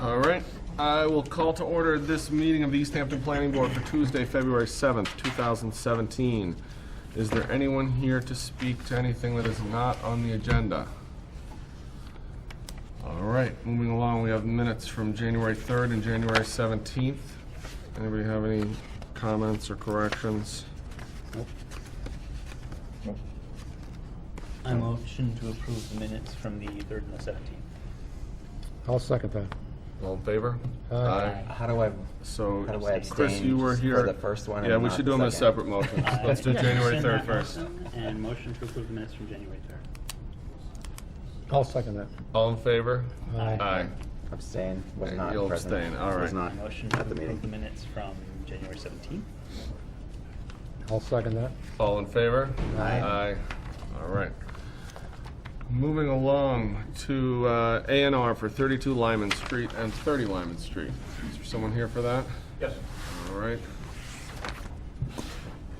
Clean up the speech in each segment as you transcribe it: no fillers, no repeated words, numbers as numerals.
All right. I will call to order this meeting of the East Hampton Planning Board for Tuesday, February 7th, 2017. Is there anyone here to speak to anything that is not on the agenda? All right, moving along, we have minutes from January 3rd and January 17th. Anybody have any comments or corrections? I motion to approve the minutes from the 3rd and the 17th. I'll second that. All in favor? Aye. How do I So, abstain Chris, you were here. for the first one? Yeah, and we not should the do them as second? separate motions. Let's do January 3rd first. And motion to approve the minutes from January 3rd. I'll second that. All in favor? Aye. Aye. Abstain. Was not You'll present. abstain, all right. Was not Motion to at the approve meeting. the minutes from January 17th. I'll second that. All in favor? Aye. Aye. All right. Moving along to A&R for 32 Lyman Street and 30 Lyman Street. Is there someone here for that? Yes. All right.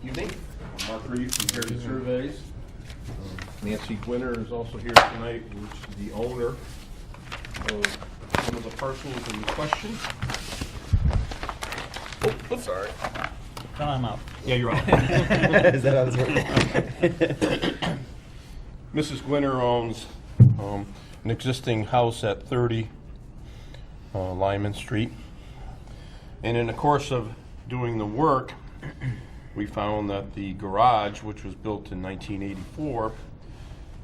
Evening. I'm Mark Reed from Heritage Surveys. Nancy Gwinner is also here tonight, which is the owner of one of the parcels in question. Oh, sorry. Come on out. Yeah, you're on. Is that how this works? Mrs. Gwinner owns an existing house at 30 Lyman Street. And in the course of doing the work, we found that the garage, which was built in 1984,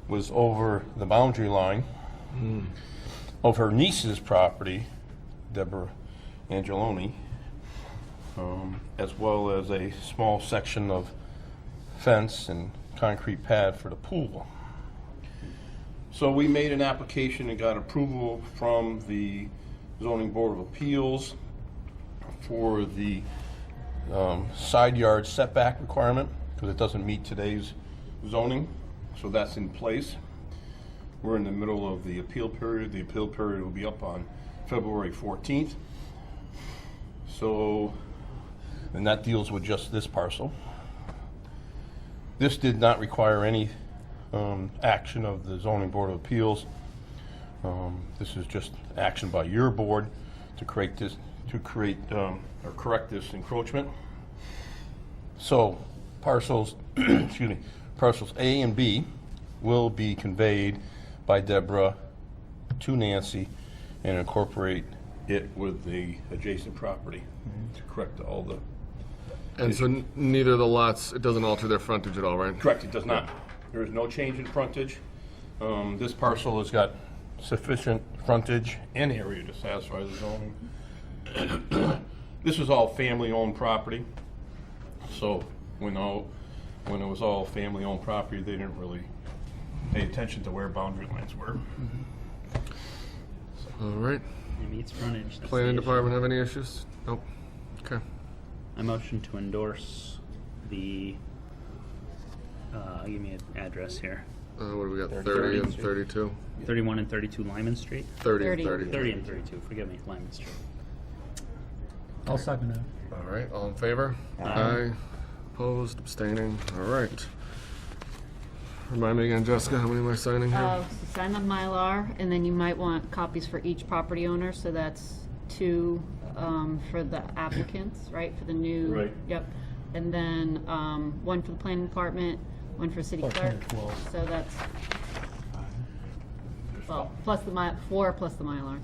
was over the boundary line of her niece's property, Deborah Angeloni, as well as a small section of fence and concrete pad for the pool. So we made an application and got approval from the Zoning Board of Appeals for the side yard setback requirement, because it doesn't meet today's zoning, so that's in place. We're in the middle of the appeal period. The appeal period will be up on February 14th. So, and that deals with just this parcel. This did not require any action of the Zoning Board of Appeals. This is just action by your board to create this, or correct this encroachment. So parcels, excuse me, parcels A and B will be conveyed by Deborah to Nancy and incorporate it with the adjacent property to correct all the. And so neither of the lots, it doesn't alter their frontage at all, right? Correct, it does not. There is no change in frontage. This parcel has got sufficient frontage and area to satisfy the zoning. This is all family-owned property, so when it was all family-owned property, they didn't really pay attention to where boundary lines were. All right. It meets frontage. That's the Planning issue. Department have any issues? Nope. Okay. I motion to endorse the, give me an address here. What do we got, 30 30 and Street. 32? 31 and 32 Lyman Street. 30 and 30. 32. 30 and 32, forgive me, Lyman Street. I'll second that. All right, all in favor? Aye. Opposed, abstaining, all right. Remind me again, Jessica, how many am I signing here? So sign the Mylar, and then you might want copies for each property owner, so that's 2 for the applicants, right, for the new. Right. Yep, and then 1 for the planning department, 1 for city clerk, so that's, well, plus the 4 plus the Mylar.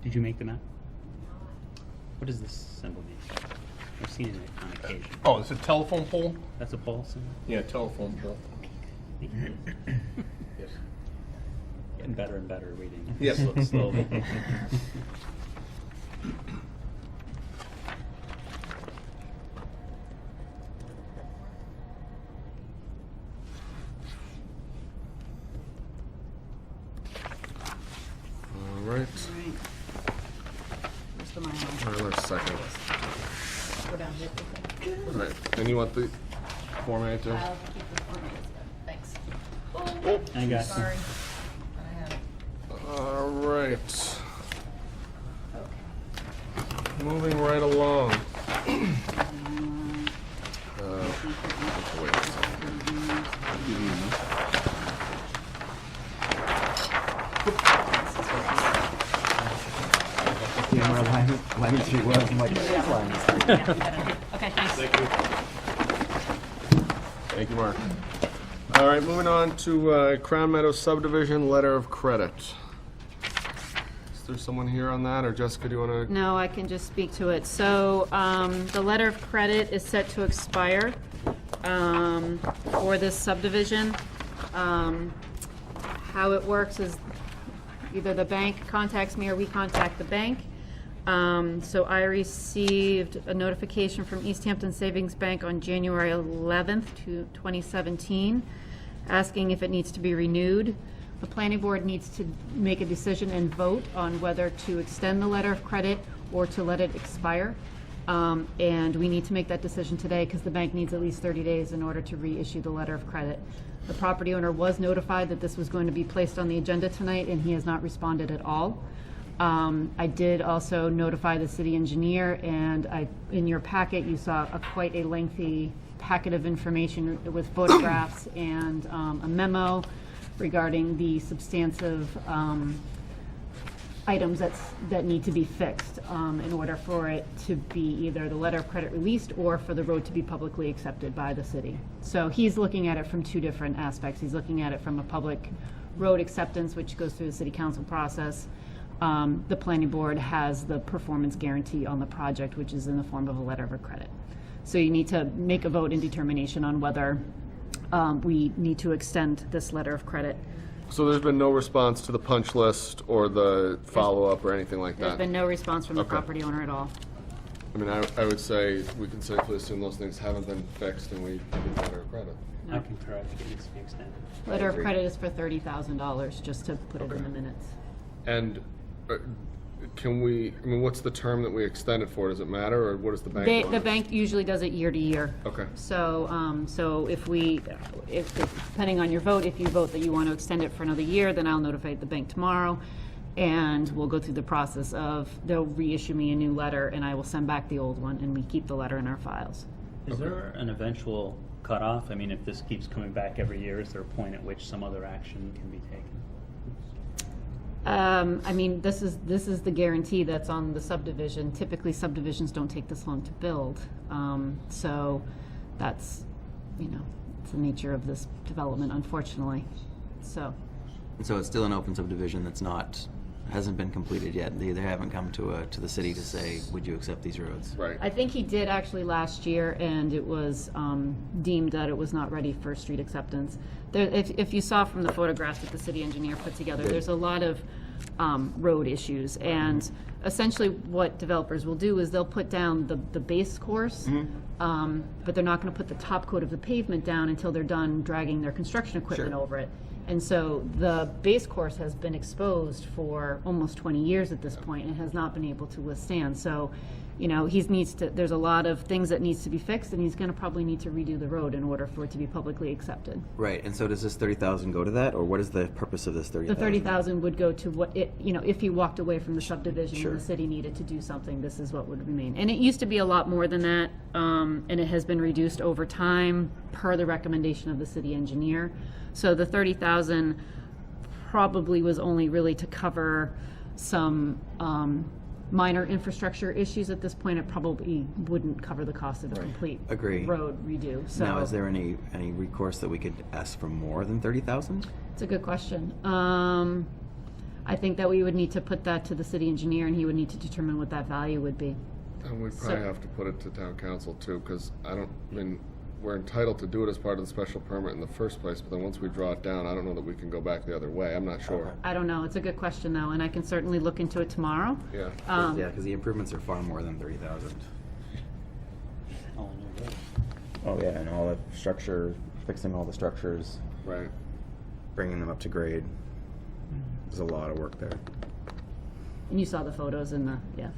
Did you make the map? What does this symbol mean? I've seen it on occasion. Oh, it's a telephone pole? That's a pole symbol? Yeah, telephone pole. Yes. Getting better and better reading. Yes. Slowly. All right. Right. Where's the Mylar? Tyler second. Go down here. All right, and you want the Form A too? I'll keep the Form As, thanks. I got you. Sorry. All right. Moving right along. Wait a second. You know where Lyman Street was? I'm like, where's Lyman Street? Okay, thanks. Thank you, Mark. All right, moving on to Crown Meadows subdivision letter of credit. Is there someone here on that, or Jessica, do you want to? No, I can just speak to it. So, the letter of credit is set to expire, for this subdivision. How it works is either the bank contacts me or we contact the bank. So I received a notification from East Hampton Savings Bank on January 11th, 2017, asking if it needs to be renewed. The planning board needs to make a decision and vote on whether to extend the letter of credit or to let it expire. And we need to make that decision today because the bank needs at least 30 days in order to reissue the letter of credit. The property owner was notified that this was going to be placed on the agenda tonight, and he has not responded at all. I did also notify the city engineer, and in your packet, you saw quite a lengthy packet of information with photographs and a memo regarding the substantive items that need to be fixed in order for it to be either the letter of credit released or for the road to be publicly accepted by the city. So he's looking at it from two different aspects. He's looking at it from a public road acceptance, which goes through the city council process. The planning board has the performance guarantee on the project, which is in the form of a letter of credit. So you need to make a vote and determination on whether we need to extend this letter of credit. So there's been no response to the punch list or the follow-up or anything like There's that? been no response from the Okay. property owner at all. I mean, I would say we can safely assume those things haven't been fixed and we give the letter of credit. I concur, I think it needs to be extended. Letter of agree. credit is for $30,000, just to put it in the minutes. And can we, I mean, what's the term that we extend it for? Does it matter, or what does the bank want? The bank usually does it year to year. Okay. So, so if depending on your vote, if you vote that you want to extend it for another year, then I'll notify the bank tomorrow, and we'll go through the process of, they'll reissue me a new letter, and I will send back the old one, and we keep the letter in our files. Is there an eventual cutoff? I mean, if this keeps coming back every year, is there a point at which some other action can be taken? I mean, this is the guarantee that's on the subdivision. Typically, subdivisions don't take this long to build. So that's, it's the nature of this development, unfortunately. So, And so it's still an open subdivision that's hasn't been completed yet. They haven't come to the city to say, would you accept these roads? Right. I think he did actually last year, and it was deemed that it was not ready for street acceptance. If you saw from the photographs that the city engineer put together, there's a lot of road issues, and essentially what developers will do is they'll put down the base course, but they're not going to put the top coat of the pavement down until they're done dragging their construction equipment over it. And so the base course has been exposed for almost 20 years at this point and has not been able to withstand. So, there's a lot of things that needs to be fixed, and he's going to probably need to redo the road in order for it to be publicly accepted. Right, and so does this 30,000 go to that, or what is the purpose of this 30,000? The 30,000 would go to what it, if he walked away from the subdivision Sure. and the city needed to do something, this is what would remain. And it used to be a lot more than that, and it has been reduced over time per the recommendation of the city engineer. So the 30,000 probably was only really to cover some minor infrastructure issues at this point. It probably wouldn't cover the cost of a complete Agree. road redo. So Now, is there any recourse that we could ask for more than 30,000? it's a good question. I think that we would need to put that to the city engineer, and he would need to determine what that value would be. And we probably have to put it to town council too, because we're entitled to do it as part of the special permit in the first place, but then once we draw it down, I don't know that we can go back the other way. I'm not sure. I don't know. It's a good question, though, and I can certainly look into it tomorrow. Yeah. Yeah, because the improvements are far more than 30,000. All in your vote. Oh yeah, and all the structure, fixing all the structures, Right. bringing them up to grade. There's a lot of work there. And you saw the photos in the, yeah.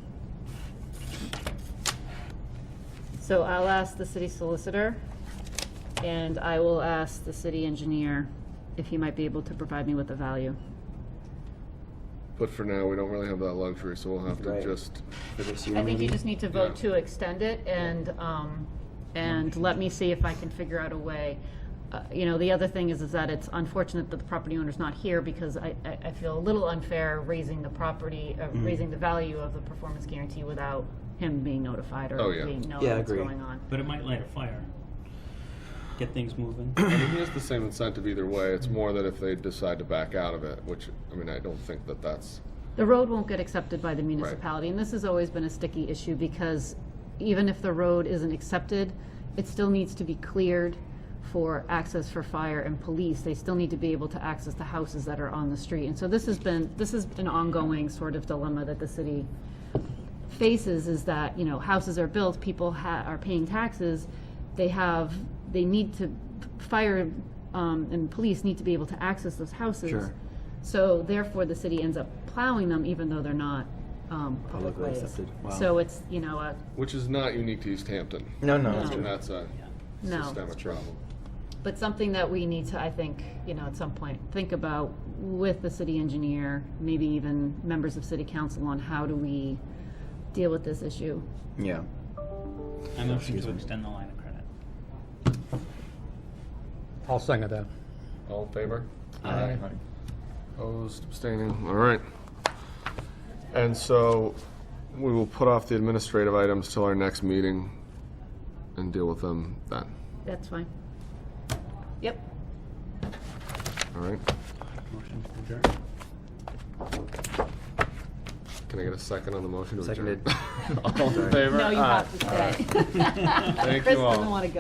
So I'll ask the city solicitor, and I will ask the city engineer if he might be able to provide me with a value. But for now, we don't really have that luxury, so we'll have to Right. just, For this year, I think you maybe? just need to vote Yeah. to extend it, and let me see if I can figure out a way. You know, the other thing is that it's unfortunate that the property owner's not here, because I feel a little unfair raising the property, raising the value of the performance guarantee without him being notified Oh, or yeah. being knowing Yeah, what's agree. going on. But it might light a fire. Get things moving. I mean, he has the same incentive either way. It's more that if they decide to back out of it, which, I mean, I don't think that that's, The road won't get accepted by the municipality, and this has always been a sticky issue, because even if the road isn't accepted, it still needs to be cleared for access for fire and police. They still need to be able to access the houses that are on the street. And so this is an ongoing sort of dilemma that the city faces, is that, you know, houses are built, people are paying taxes, they need to, fire and police need to be able to access those houses. Sure. So therefore, the city ends up plowing them even though they're not public Publicly ways. accepted. Wow. So it's, you know, which is not unique to East Hampton. No, no, No. that's And true. that's a No. systemic problem. but something that we need to, I think, you know, at some point, think about with the city engineer, maybe even members of city council, on how do we deal with this issue. Yeah. I motion Excuse to me. extend the line of credit. I'll second that. All in favor? Aye. Opposed, abstaining, all right. And so we will put off the administrative items till our next meeting and deal with them then, That's fine. Yep. all right? Motion to adjourn. Can I get a second on the motion to adjourn? Seconded. All in favor? No, you Aye. have to stay. Thank Chris you all. doesn't want to go.